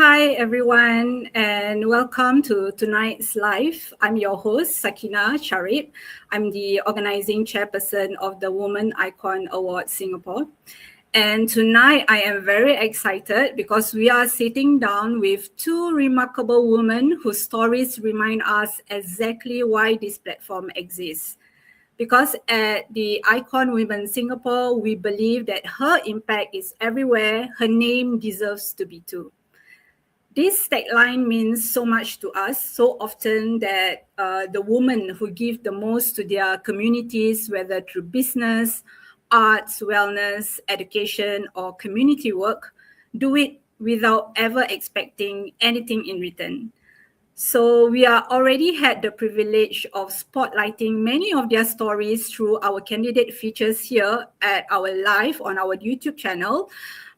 Hi, everyone, and welcome to tonight's live. I'm your host, Sakina Sharif. I'm the organizing chairperson of the Women Ikon Award Singapore. And tonight I am very excited because we are sitting down with two remarkable women whose stories remind us exactly why this platform exists. Because at the Ikon Women Singapore, we believe that her impact is everywhere, her name deserves to be too. This tagline means so much to us, so often that the women who give the most to their communities, whether through business, arts, wellness, education, or community work, do it without ever expecting anything in return. So we are already had the privilege of spotlighting many of their stories through our candidate features here at our live on our YouTube channel.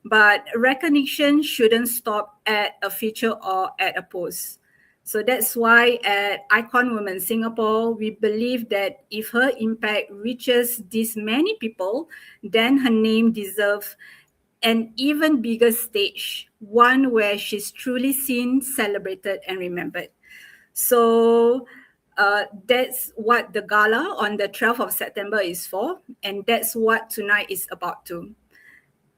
But recognition shouldn't stop at a feature or at a post. So that's why at Ikon Women Singapore, we believe that if her impact reaches this many people, then her name deserves an even bigger stage, one where she's truly seen, celebrated, and remembered. So that's what the gala on the 12th of September is for, and that's what tonight is about too.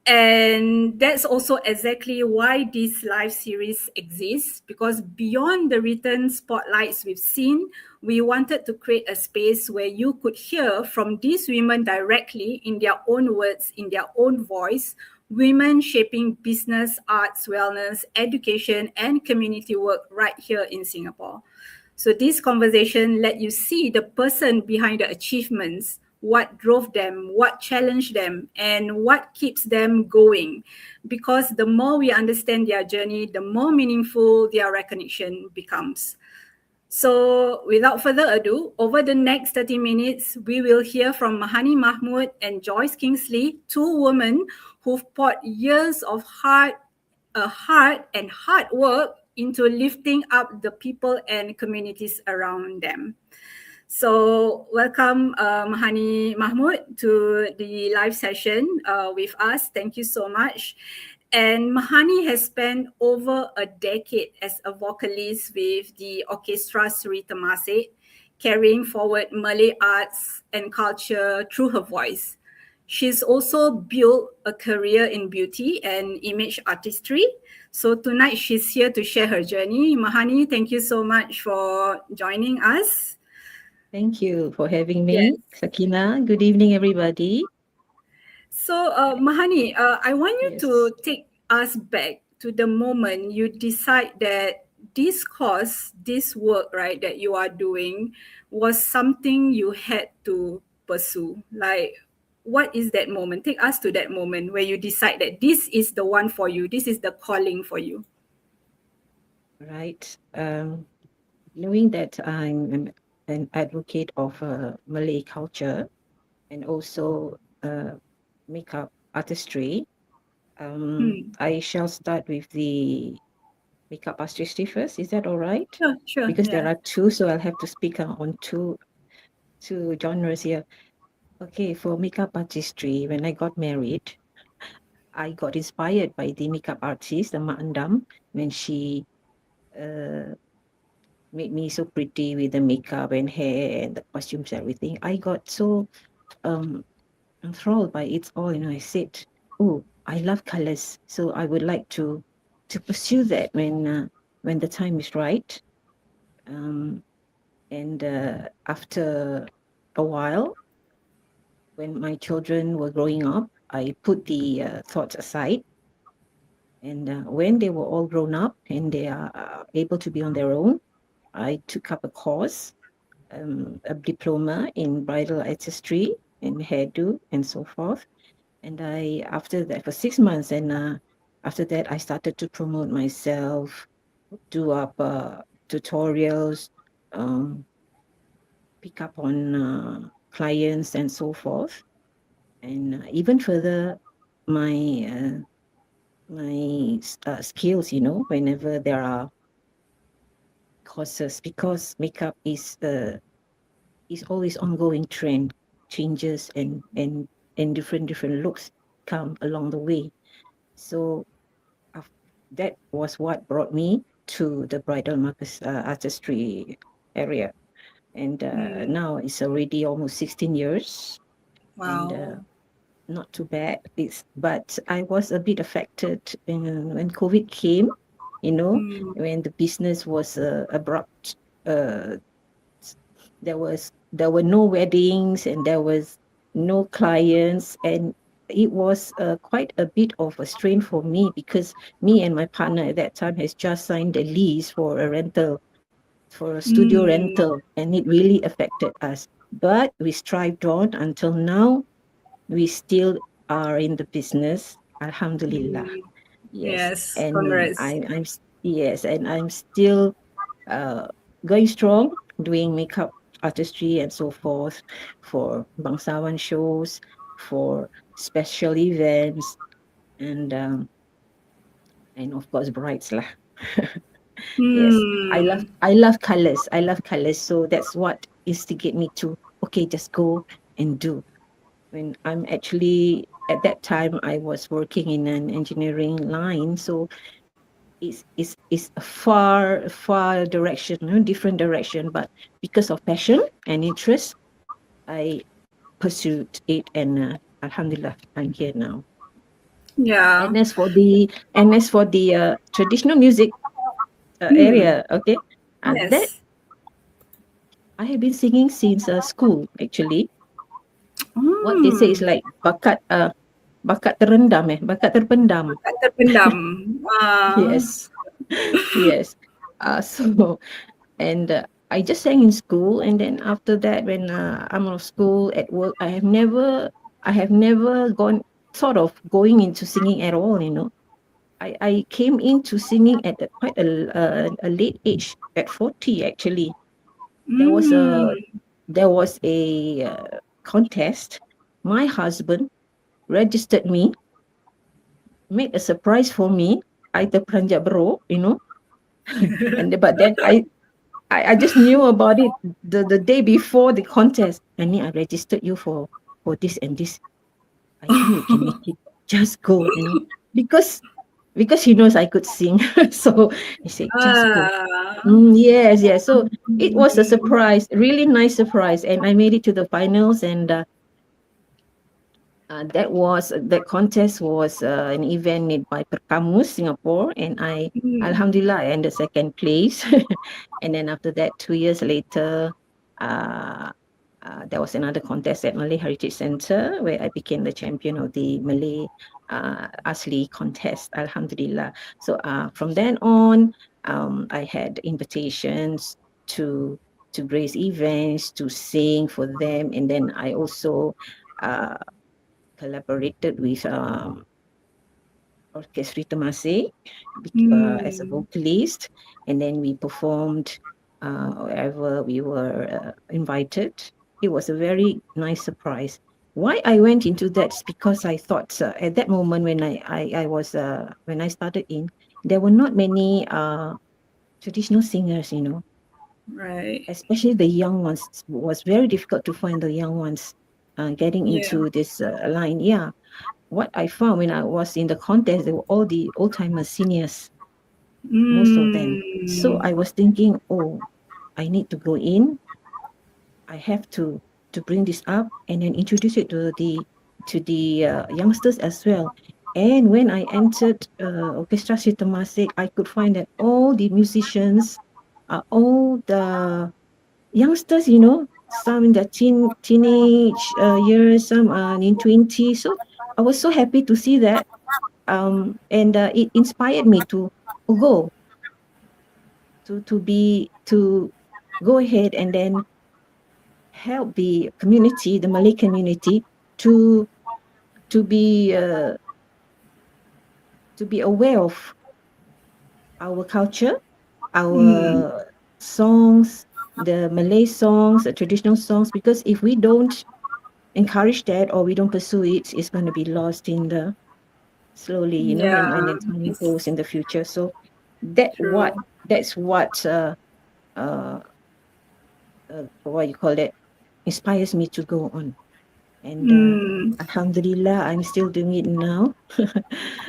And that's also exactly why this live series exists, because beyond the written spotlights we've seen, we wanted to create a space where you could hear from these women directly in their own words, in their own voice, women shaping business, arts, wellness, education, and community work right here in Singapore. So this conversation let you see the person behind the achievements, what drove them, what challenged them, and what keeps them going. Because the more we understand their journey, the more meaningful their recognition becomes. So without further ado, over the next 30 minutes, we will hear from Mahani Mahmud and Joyce Kingsly, two women who've poured years of hard work into lifting up the people and communities around them. So welcome Mahani Mahmud to the live session with us. Thank you so much. And Mahani has spent over a decade as a vocalist with the Orkestra Sri Temasek, carrying forward Malay arts and culture through her voice. She's also built a career in beauty and image artistry. So tonight she's here to share her journey. Mahani, thank you so much for joining us. Thank you for having me, Sakina. Good evening, everybody. So, Mahani, I want you to take us back to the moment you decide that this course, this work, right, that you are doing was something you had to pursue. Like, what is that moment? Take us to that moment where you decide that this is the one for you, this is the calling for you. Right. Knowing that I'm an advocate of Malay culture and also makeup artistry, I shall start with the makeup artistry first. Is that all right? Sure. Because there are two, so I'll have to speak on two genres here. Okay, for makeup artistry, when I got married, I got inspired by the makeup artist, the Mak Andam, when she made me so pretty with the makeup and hair and the costumes, everything. I got so enthralled by it all. I said, "Oh, I love colors, so I would like to pursue that when the time is right." And after a while, when my children were growing up, I put the thoughts aside. And when they were all grown up and they are able to be on their own, I took up a course, a diploma in bridal artistry and hairdo and so forth. And after that, for 6 months, and after that, I started to promote myself, do up tutorials, pick up on clients and so forth. And even further, my skills, whenever there are courses, because makeup is always ongoing trend, changes and different looks come along the way. So that was what brought me to the bridal artistry area. And now it's already almost 16 years, and Wow. not too bad. But I was a bit affected when COVID came, Mm, when the business was abrupt. Uh, there were no weddings, and there was no clients, and it was quite a bit of a strain for me, because me and my partner at that time has just signed a lease for a studio mm, rental, and it really affected us. But we strived on until now. We still are in the business, Alhamdulillah. mm. Yes, Yes, and congrats. I'm still uh, going strong, doing makeup artistry and so forth, for bangsawan shows, for special events, and of course brides lah. Yes, Hmm. I love colors. I love colors. So that's what instigate me to, okay, just go and do. When I'm actually, at that time, I was working in an engineering line, so it's a far direction, different direction. But because of passion and interest, I pursued it, and Alhamdulillah, I'm here now. Yeah. And as for the traditional music Hmm. area, okay, that Yes. I have been singing since school, actually. What they say is Hmm. like bakat terendam, bakat terpendam. Tak terpendam. Ah. Yes, yes. So, and I just sang in school, and then after that, when I'm out of school at work, I have never gone sort of going into singing at all. I came into singing at quite a late age, at 40 actually. There was a Hmm. there was a contest. My husband registered me, made a surprise for me. I terperanjat beruk. But then I just knew about it the day before the contest. And I registered you for this and this. I think you can make it. Just go. Because he knows I could sing. So he said, just go. Ah. Yes, yes. So it was a surprise, really nice surprise. And I made it to the finals, and that contest was an event made by Perkamus Singapore, and Hmm. Alhamdulillah, I ended second place. And then after that, 2 years later, uh, there was another contest at Malay Heritage Centre, where I became the champion of the Malay Asli contest. Alhamdulillah. So from then on, I had invitations to grace events, to sing for them, and then I also uh, collaborated with Orkestra Sri Temasek as a Hmm. vocalist, and then we performed wherever we were invited. It was a very nice surprise. Why I went into that is because I thought at that moment, when I was when I started in, there were not many traditional singers, Right. especially the young ones. It was very difficult to find the young ones getting Yeah. into this line. Yeah, what I found when I was in the contest, they were all the old timers, seniors, most of them. So Hmm. I was thinking, oh, I need to go in. I have to bring this up and then introduce it to the youngsters as well. And when I entered Orkestra Sri Temasek, I could find that all the musicians are all the youngsters, some in their teenage years, some are in 20s. So I was so happy to see that. And it inspired me to go to go ahead and then help the Malay community, to to be uh, to be aware of our culture, Hmm. our songs, the Malay songs, the traditional songs. Because if we don't encourage that, or we don't pursue it, it's going to be lost in the slowly, when Yeah. the time It's goes in the future. So that what true. that's uh, what you call it, inspires me to go on. And Hmm. Alhamdulillah, I'm still doing it now.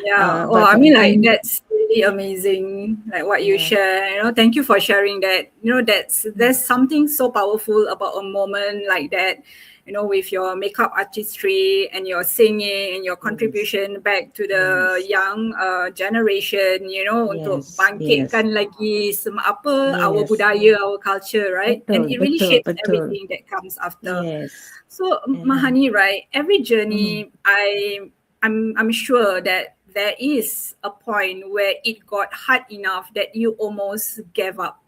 Yeah. Oh, But I by mean, the like time, that's really amazing, like what you Yeah. share. Thank you for sharing that. There's something so powerful about a moment like that. With your makeup artistry and your singing and your contribution back to the Yes. young generation. Untuk Yes. bangkitkan lagi our Yes. budaya, our culture, right? And it really Betul. shapes everything that comes after. Yes. So Mahani, right? Every journey, I'm sure that there is a point where it got hard enough that you almost gave up.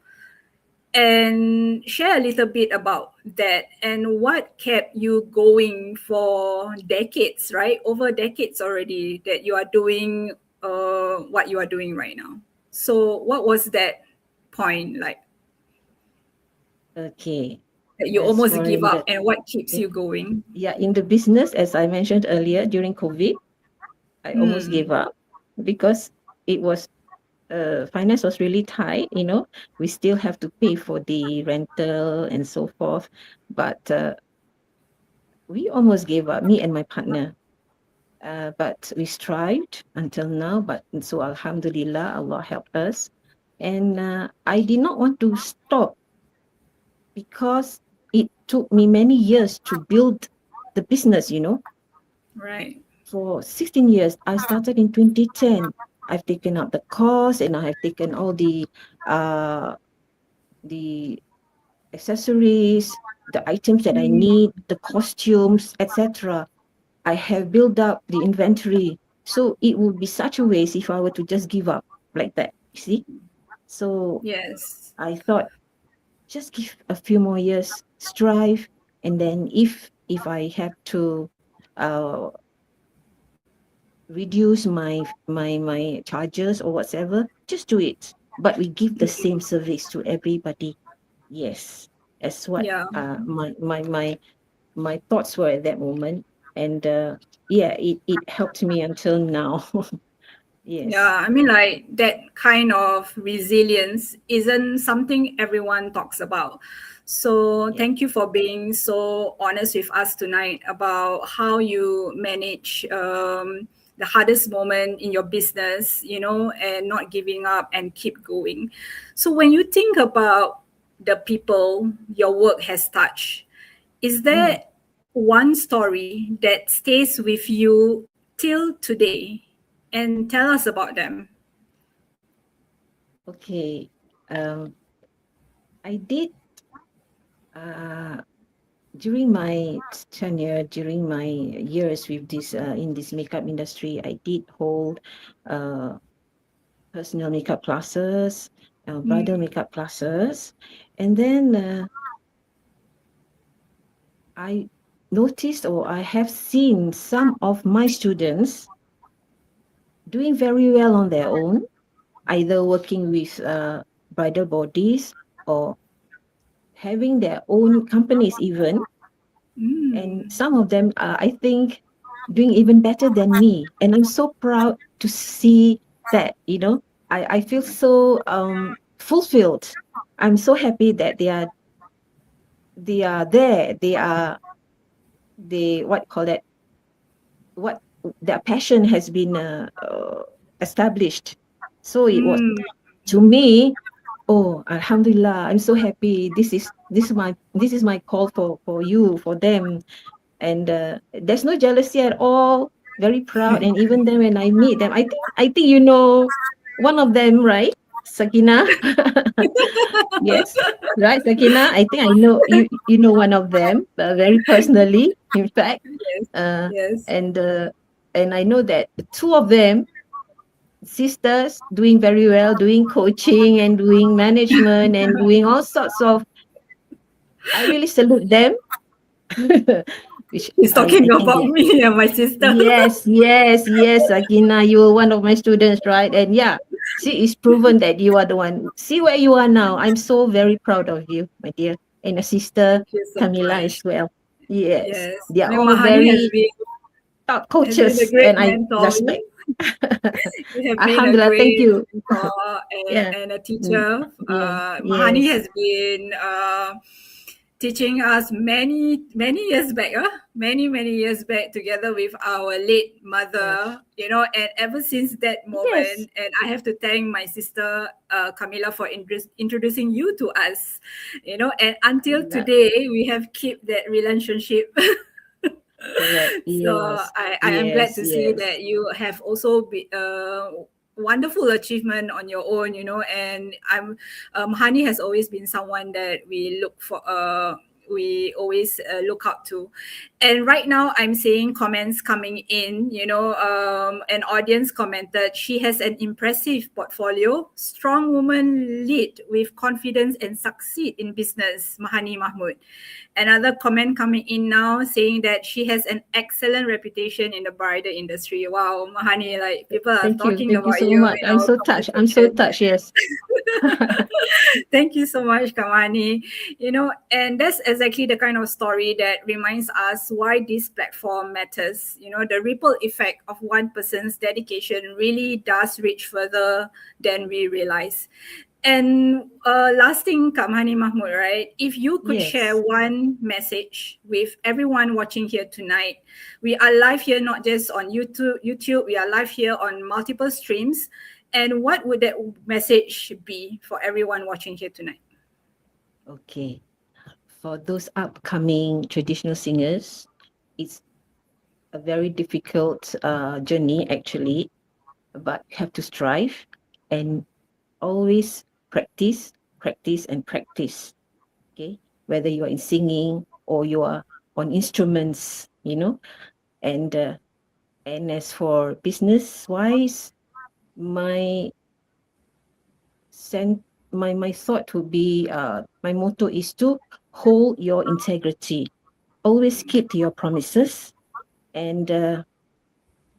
And share a little bit about that and what kept you going for decades, right? Over decades already that you are doing what you are doing right now. So what was that point like? Okay. That you As almost for give in up the- and what keeps you going? Yeah, in the business, as I mentioned earlier, during COVID, I almost gave up because it was finance was really tight. We still have to pay for the rental and so forth, but we almost gave up, me and my partner. But we strived until now. But so Alhamdulillah, Allah helped us, and I did not want to stop because it took me many years to build the business. Right. For 16 years. I started in 2010. I've taken up the course and I have taken all the accessories, the items that I need, the costumes, etc. I have built up the inventory. So it would be such a waste if I were to just give up like that, you see? So Yes. I thought, just give a few more years, strive, and then if I have to reduce my charges or whatever, just do it. But we give the same service to everybody. Yes, that's what my thoughts were at that moment, and it helped me until now. Yes. Yeah, I mean, like that kind of resilience isn't something everyone talks about. So thank you for being so honest with us tonight about how you manage the hardest moment in your business, and not giving up and keep going. So when you think about the people your work has touched, is there one story that stays with you till today? And tell us about them. Okay. I did during my tenure, during my years with this in this makeup industry, I did hold personal makeup classes, bridal makeup classes, and then I noticed, or I have seen some of my students doing very well on their own, either working with bridal bodies or having their own companies even. And some of them are, I think, doing even better than me. And I'm so proud to see that, I feel so fulfilled. I'm so happy that they are there. What their passion has been established. So it was, to me, Alhamdulillah, I'm so happy. This is my call for you, for them. And there's no jealousy at all. Very proud. And even then when I meet them, I think one of them, right? Sakina. Yes, right, Sakina. I think I know you know one of them very personally, in fact. Yes. And I know that the two of them, sisters, doing very well, doing coaching and doing management and doing all sorts of. I really salute them. He's talking about me and my sister. Yes, Sakina, you were one of my students, right? And yeah, see, it's proven that you are the one. See where you are now. I'm so very proud of you, my dear. And a sister, Camila, as well. Yes. They are all Mahani very top coaches, and I respect. You have been Alhamdulillah, thank you. And a teacher. Mahani has been teaching us many years back, many years back, together with our late mother, you know, and ever since that moment, and I have to thank my sister Camilla for introducing you to us, you know, and until today we have kept that relationship. Correct. So I am glad to see that you have also been wonderful achievement on your own, you know, and Mahani has always been someone that we always look up to. And right now I'm seeing comments coming in, you know, an audience commented, she has an impressive portfolio, strong woman, lead with confidence and succeed in business, Mahani Mahmud. Another comment coming in now saying that she has an excellent reputation in the bridal industry. Wow, Mahani, like people are talking about you. Thank you so much. I'm so touched. I'm so touched. Yes. Thank you so much, Kamani. You know, and that's exactly the kind of story that reminds us why this platform matters. You know, the ripple effect of one person's dedication really does reach further than we realize. And last thing, Mahani Mahmud, right? If you could share one message with everyone watching here tonight, we are live here not just on YouTube, we are live here on multiple streams. And what would that message be for everyone watching here tonight? Okay. For those upcoming traditional singers, it's a very difficult journey actually, but you have to strive and always practice. Okay, whether you are in singing or you are on instruments, you know, and as for business wise, my thought would be my motto is to hold your integrity, always keep to your promises, and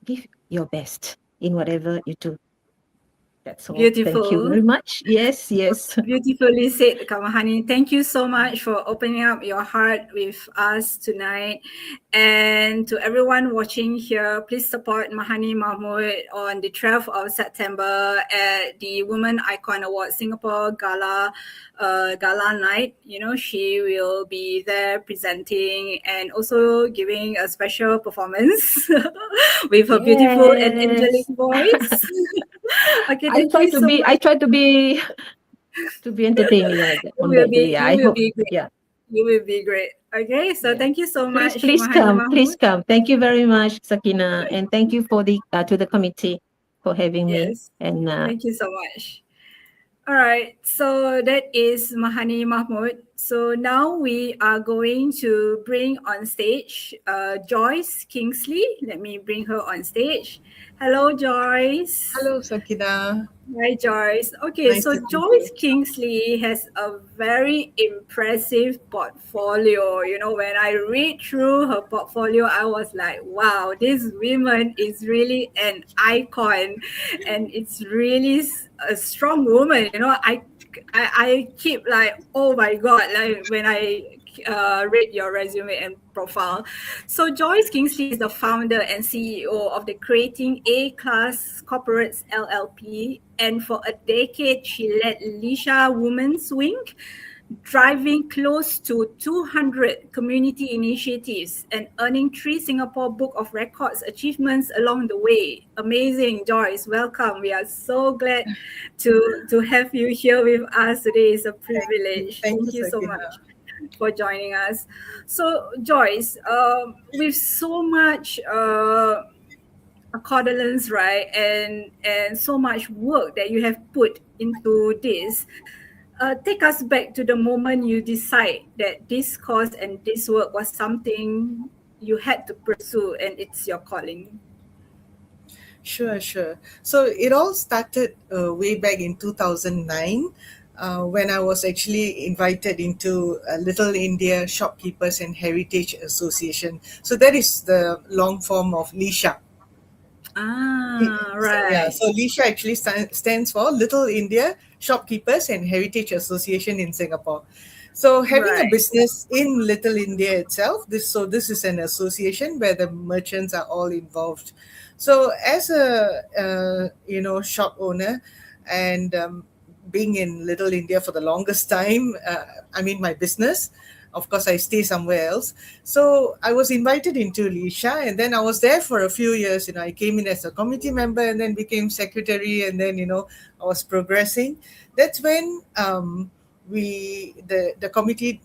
give your best in whatever you do. That's all. Beautiful. Thank you very much. Yes. Beautifully said, Kamahani. Thank you so much for opening up your heart with us tonight. And to everyone watching here, please support Mahani Mahmud on the 12th of September at the Women Icon Award Singapore Gala night. You know, she will be there presenting and also giving a special performance with her beautiful and angelic voice. Okay, I try to be entertaining like that. You will be great. Yeah. You will be great. Okay, so thank you so much. Please come. Thank you very much, Sakina, and thank you for the to the committee for having me. And thank you so much. All right, so that is Mahani Mahmud. So now we are going to bring on stage Joyce Kingsly. Let me bring her on stage. Hello, Joyce. Hello, Sakina. Hi, Joyce. Okay, nice, so Joyce Kingsly has a very impressive portfolio. You know, when I read through her portfolio, I was like, wow, this woman is really an icon, and it's really a strong woman. You know, I keep like, oh my God, like when I read your resume and profile. So Joyce Kingsly is the founder and CEO of the Creating A-Class Corporates LLP, and for a decade she led LISHA Women's Wing, driving close to 200 community initiatives and earning 3 Singapore Book of Records achievements along the way. Amazing, Joyce. Welcome. We are so glad to have you here with us today. It's a privilege. Thank you so much for joining us. So, Joyce, with so much accordance, right, and so much work that you have put into this, take us back to the moment you decide that this cause and this work was something you had to pursue and it's your calling. Sure. So it all started way back in 2009 when I was actually invited into Little India Shopkeepers and Heritage Association. So that is the long form of LISHA. Right. So LISHA actually stands for Little India Shopkeepers and Heritage Association in Singapore. So having a business in Little India itself, this is an association where the merchants are all involved. So as a shop owner and being in Little India for the longest time, my business, of course, I stay somewhere else. So I was invited into LISHA, and then I was there for a few years. I came in as a committee member and then became secretary, and then, I was progressing. That's when the committee,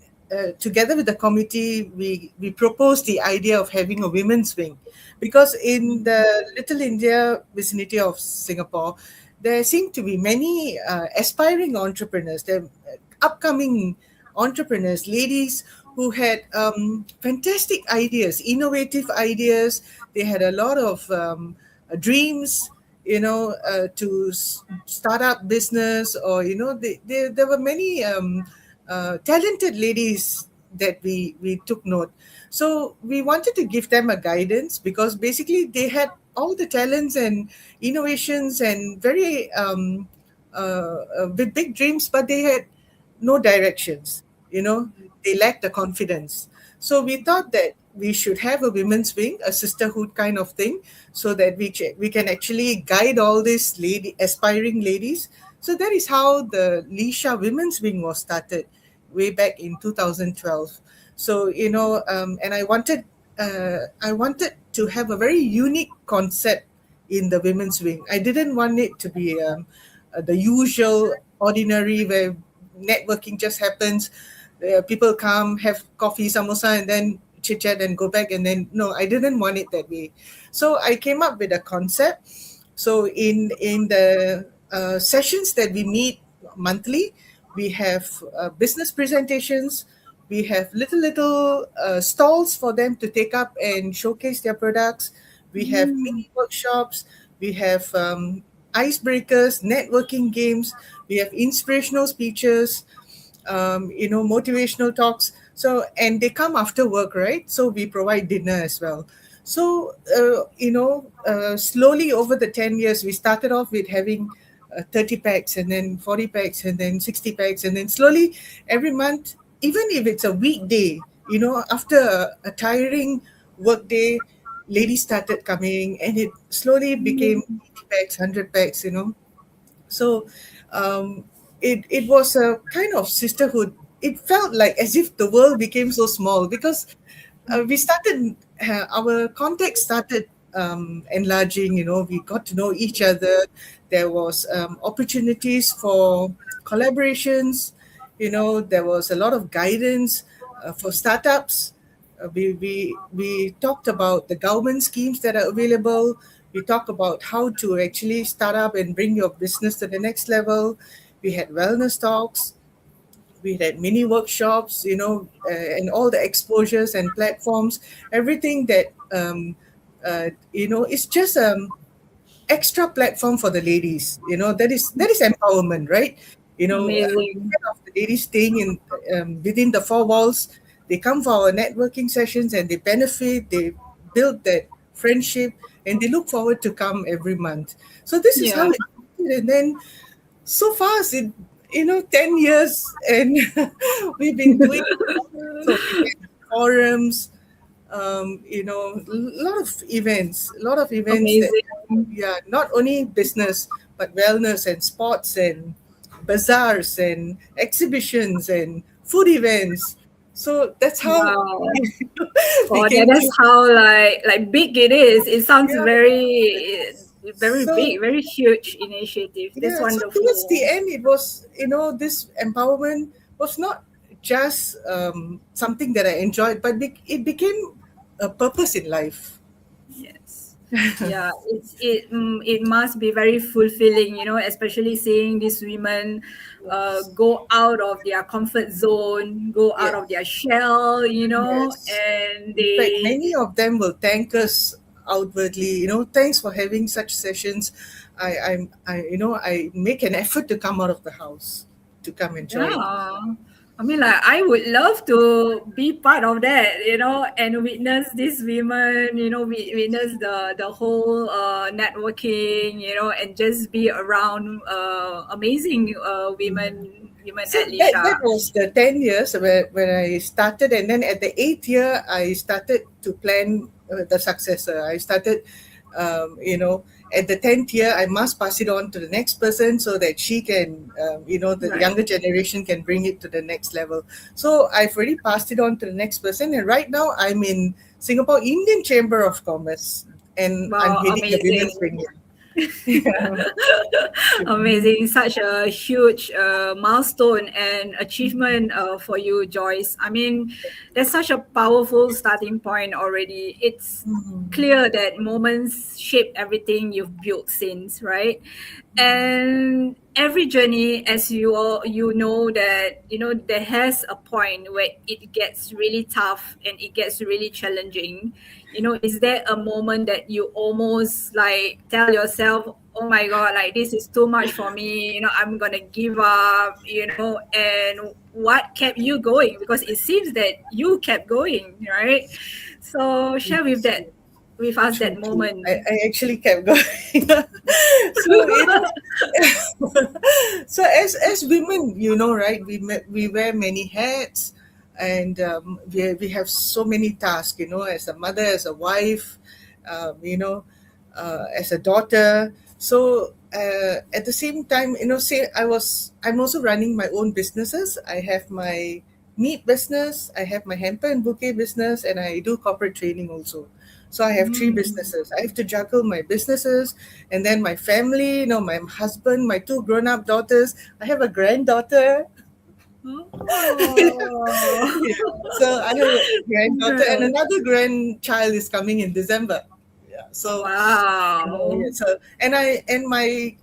together with the committee, we proposed the idea of having a women's wing, because in the Little India vicinity of Singapore, there seem to be many aspiring entrepreneurs. There upcoming entrepreneurs, ladies who had fantastic ideas, innovative ideas. They had a lot of dreams, to start up business, or there were many talented ladies that we took note. So we wanted to give them a guidance, because basically they had all the talents and innovations and very with big dreams, but they had no directions. They lacked the confidence. So we thought that we should have a women's wing, a sisterhood kind of thing, so that we can actually guide all these aspiring ladies. So that is how the LISHA Women's Wing was started way back in 2012. So, and I wanted to have a very unique concept in the women's wing. I didn't want it to be the usual ordinary where networking just happens. People come, have coffee, samosa, and then chit chat and go back. And then, no, I didn't want it that way. So I came up with a concept. So in the sessions that we meet monthly, we have business presentations. We have little stalls for them to take up and showcase their products. We have mini workshops. We have icebreakers, networking games. We have inspirational speeches, motivational talks. So, and they come after work, right? So we provide dinner as well. So, slowly over the 10 years, we started off with having 30 packs, and then 40 packs, and then 60 packs. And then slowly every month, even if it's a weekday, after a tiring work day, ladies started coming, and it slowly became 80 packs, 100 packs, So it was a kind of sisterhood. It felt like as if the world became so small, because we started, our context started enlarging. We got to know each other. There was opportunities for collaborations. There was a lot of guidance for startups. We talked about the government schemes that are available. We talked about how to actually start up and bring your business to the next level. We had wellness talks. We had mini workshops, and all the exposures and platforms, everything that, it's just extra platform for the ladies. That is empowerment, right? Instead of the ladies staying in within the four walls, they come for our networking sessions and they benefit. They build that friendship, and they look forward to come every month. So this is how it started. And then so fast, 10 years, and we've been doing so forums, a lot of events Amazing. that, not only business, but wellness and sports and bazaars and exhibitions and food events. So that's how that's how like big it is. It sounds very big, very huge initiative. That's wonderful. So towards the end, it was, this empowerment was not just something that I enjoyed, but it became a purpose in life. Yes. Yeah, it must be very fulfilling, especially seeing these women go out of their comfort zone, go out of their shell, and they. In fact, many of them will thank us outwardly. Thanks for having such sessions. I make an effort to come out of the house to come and join. Yeah. I mean, I would love to be part of that, and witness these women, witness the whole networking, and just be around amazing women So at LISHA. that was the 10 years when I started, and then at the 8th year, I started to plan the successor. I started, at the 10th year, I must pass it on to the next person so that she can, the younger generation can bring it to the next level. So I've already passed it on to the next person. And right now I'm in Singapore Indian Chamber of Commerce, and I'm heading the Women's Wing. Amazing. Such a huge milestone and achievement for you, Joyce. I mean, that's such a powerful starting point already. It's clear that moments shape everything you've built since, right? And every journey, as you know that, there has a point where it gets really tough and it gets really challenging. Is there a moment that you almost like tell yourself, oh my God, like this is too much for me, I'm gonna give up, and what kept you going? Because it seems that you kept going, right? So share with us that moment. I actually kept going. So as women, right, we wear many hats, and we have so many tasks, as a mother, as a wife, as a daughter. So at the same time, I'm also running my own businesses. I have my meat business, I have my hamper and bouquet business, and I do corporate training also. So I have 3 businesses. I have to juggle my businesses and then my family, my husband, my 2 grown-up daughters. I have a granddaughter. Yeah. So I have a granddaughter, and another grandchild is coming in December. Yeah. So wow. So and my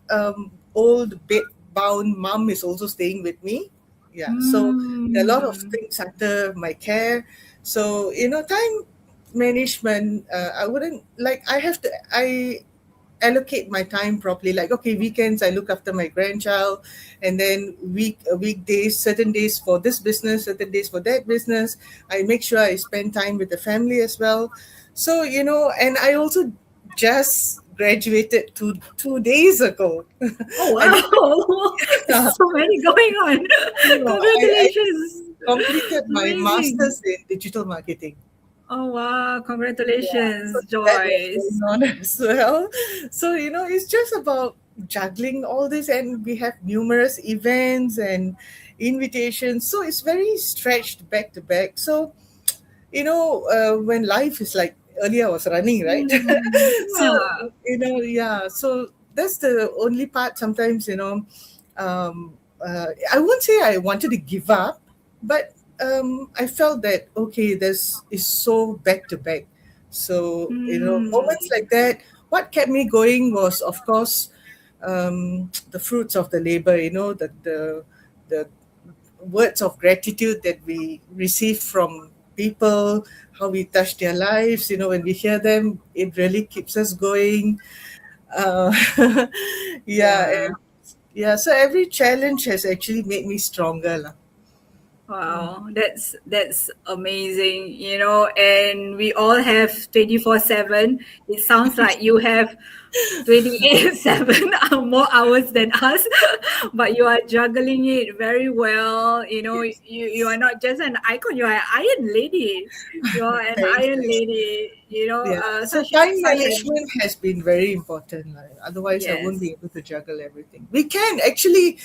old bed-bound mom is also staying with me. Yeah. So there are a lot of things under my care. So time management, I allocate my time properly. Like, okay, weekends I look after my grandchild, and then weekdays, certain days for this business, certain days for that business. I make sure I spend time with the family as well. So and I also just graduated 2 days ago. Oh wow. So many going on. Congratulations. I completed my master's in digital marketing. Oh wow, congratulations, So Joyce. that was going on as well. So it's just about juggling all this, and we have numerous events and invitations, so it's very stretched back to back. So when life is like, earlier I was running, right? So so that's the only part. Sometimes I won't say I wanted to give up, but I felt that, okay, this is so back to back. So moments like that, what kept me going was, of course, the fruits of the labor. The words of gratitude that we receive from people, how we touch their lives. When we hear them, it really keeps us going. So every challenge has actually made me stronger lah. Wow, that's amazing, and we all have 24/7. It sounds like you have 28/7 more hours than us, but you are juggling it very well. You are not just an icon, you are an iron lady. You are an iron lady, So time management has been very important. Otherwise, I won't be able to juggle everything. We can actually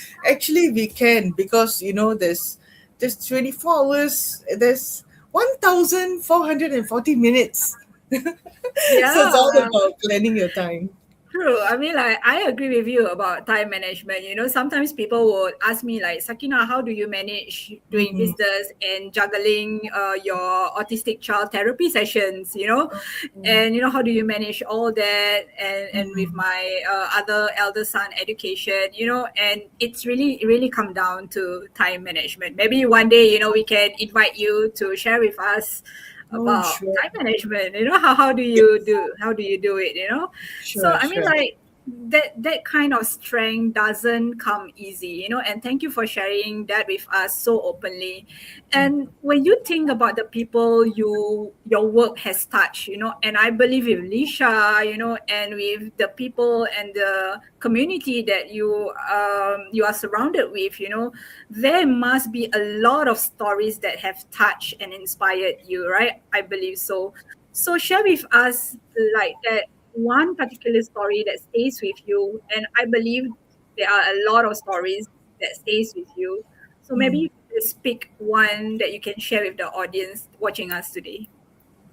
we can, because there's 24 hours, there's 1,440 minutes. So it's all about planning your time. True. I mean, I agree with you about time management. Sometimes people would ask me, like, Sakina, how do you manage doing business and juggling your autistic child therapy sessions, and, how do you manage all that and with my other elder son education, and it's really, really come down to time management. Maybe one day, we can invite you to share with us about time management. How do you do it? So I mean, like, that kind of strength doesn't come easy, and thank you for sharing that with us so openly. And when you think about the people your work has touched, and I believe with LISHA, and with the people and the community that you are surrounded with, there must be a lot of stories that have touched and inspired you, right? I believe so. So share with us like that. one particular story that stays with you? And I believe there are a lot of stories that stays with you. So maybe you can just pick one that you can share with the audience watching us today.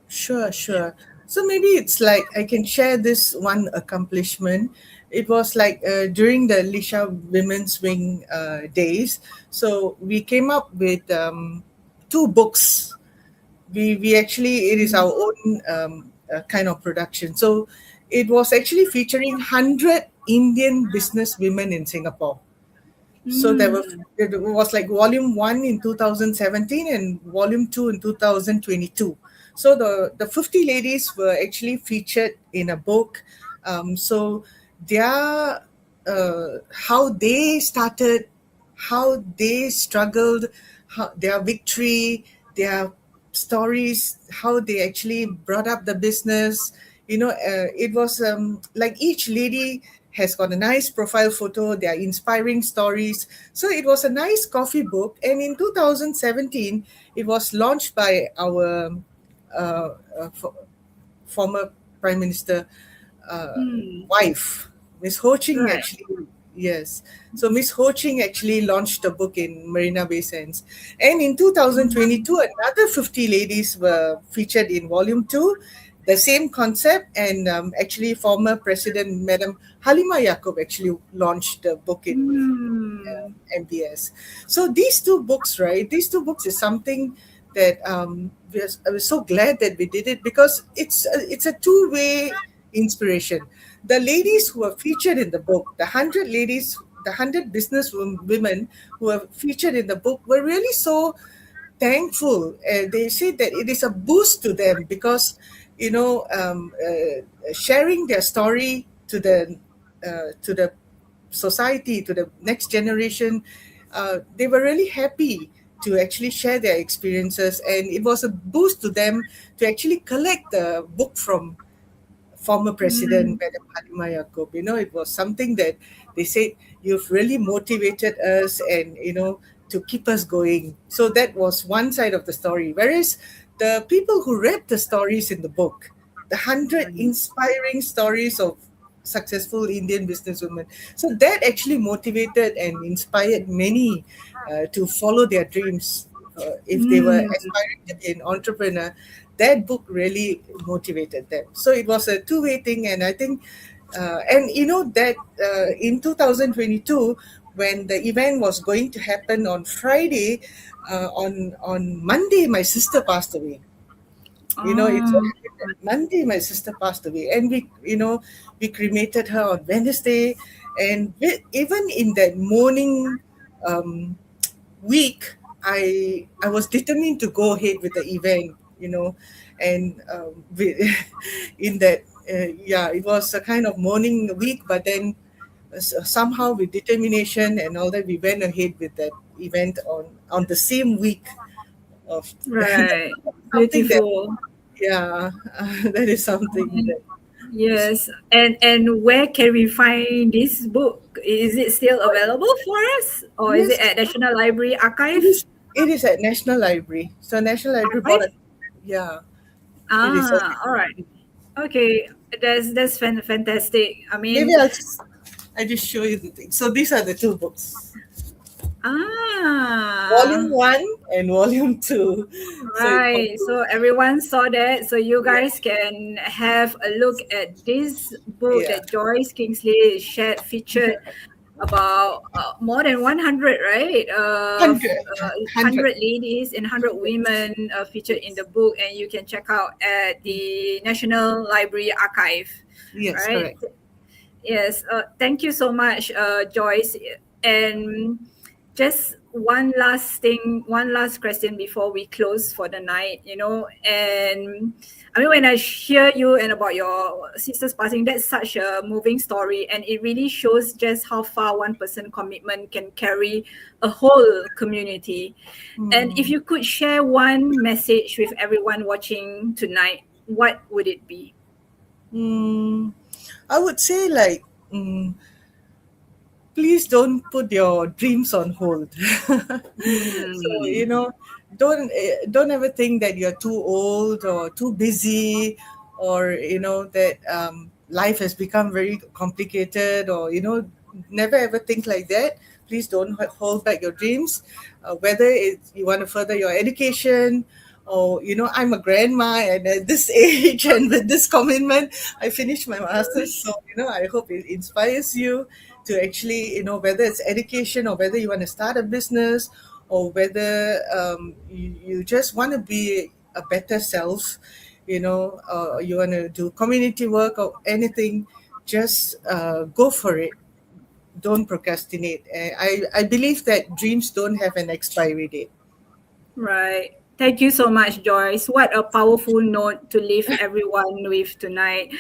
Sure, sure. So maybe it's like I can share this one accomplishment. It was like during the LISHA Women's Wing days. So we came up with two books. We actually, it is our own kind of production. So it was actually featuring 100 Indian business women in Singapore. So it was like volume one in 2017 and volume two in 2022. So the 50 ladies were actually featured in a book. So their how they started, how they struggled, how, their victory, their stories, how they actually brought up the business. It was like each lady has got a nice profile photo. They are inspiring stories. So it was a nice coffee book. And in 2017, it was launched by our former Prime Minister wife, Miss Ho Ching, Right. actually. Yes. So Miss Ho Ching actually launched a book in Marina Bay Sands. And in 2022, another 50 ladies were featured in volume two, the same concept. And actually, former President Madam Halima Yaakob actually launched the book in MBS. So these two books, right? These two books is something that I was so glad that we did it, because it's a two-way inspiration. The ladies who are featured in the book, the 100 ladies, the 100 business women who are featured in the book, were really so thankful. They say that it is a boost to them, because sharing their story to the society, to the next generation, they were really happy to actually share their experiences, and it was a boost to them to actually collect the book from former President Madam Halima Yaakob. It was something that they said, you've really motivated us, and to keep us going. So that was one side of the story. Whereas the people who read the stories in the book, the 100 inspiring stories of successful Indian businesswomen, so that actually motivated and inspired many to follow their dreams. If they were aspiring to be an entrepreneur, that book really motivated them. So it was a two-way thing. And I think, that in 2022, when the event was going to happen on Friday, on Monday, my sister passed away. It's Monday, my sister passed away, and we cremated her on Wednesday. And even in that morning week, I was determined to go ahead with the event, and in that, it was a kind of morning week, but then somehow with determination and all that, we went ahead with that event on the same week of Right. something that, Beautiful. that is something that, Yes. And where can we find this book? Is it still available for us, or is yes, it at National Library Archive? it is at National Library. So National Library bought it. Yeah, it is. All right. Okay. That's fantastic. I mean, Maybe I just show you the thing. So these are the two books, volume one and volume two. right. So everyone saw that. So you guys can have a look at this book Yeah. that Joyce Kingsly featured about more than 100, right? 100 ladies and 100 women featured in the book, and you can check out at the National Library Archive. Yes, Right? correct. Yes. Thank you so much, Joyce. And just one last question before we close for the night, and I mean, when I hear you and about your sister's passing, that's such a moving story, and it really shows just how far one person commitment can carry a whole community. And if you could share one message with everyone watching tonight, what would it be? I would say, like, please don't put your dreams on hold. So don't ever think that you're too old or too busy, or that life has become very complicated, or never ever think like that. Please don't hold back your dreams, whether you want to further your education, or I'm a grandma, and at this age and with this commitment, I finished my master's. So I hope it inspires you to actually, whether it's education, or whether you want to start a business, or whether you just want to be a better self, you want to do community work or anything. Just go for it. Don't procrastinate. I believe that dreams don't have an expiry date. Right. Thank you so much, Joyce. What a powerful note to leave everyone with tonight.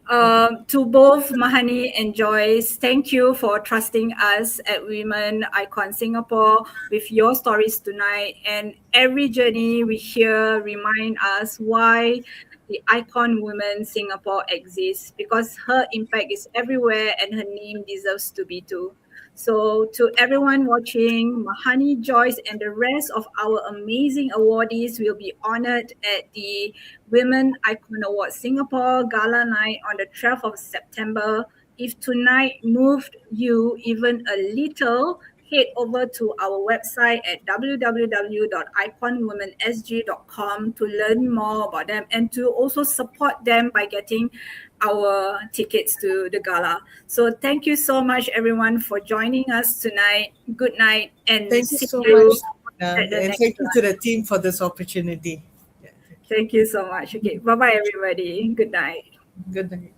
To both Mahani and Joyce, thank you for trusting us at Women Icon Singapore with your stories tonight. And every journey we hear remind us why the Icon Women Singapore exists, because her impact is everywhere and her name deserves to be too. So to everyone watching, Mahani, Joyce, and the rest of our amazing awardees will be honored at the Women Icon Award Singapore Gala Night on the 12th of September. If tonight moved you even a little, head over to our website at www.iconwomensg.com to learn more about them and to also support them by getting our tickets to the gala. So thank you so much, everyone, for joining us tonight. Good night, and Thank you see so you much, at the and next thank you to one. the team for this opportunity. Thank you so much. Okay, bye-bye, everybody. Good night. Good night.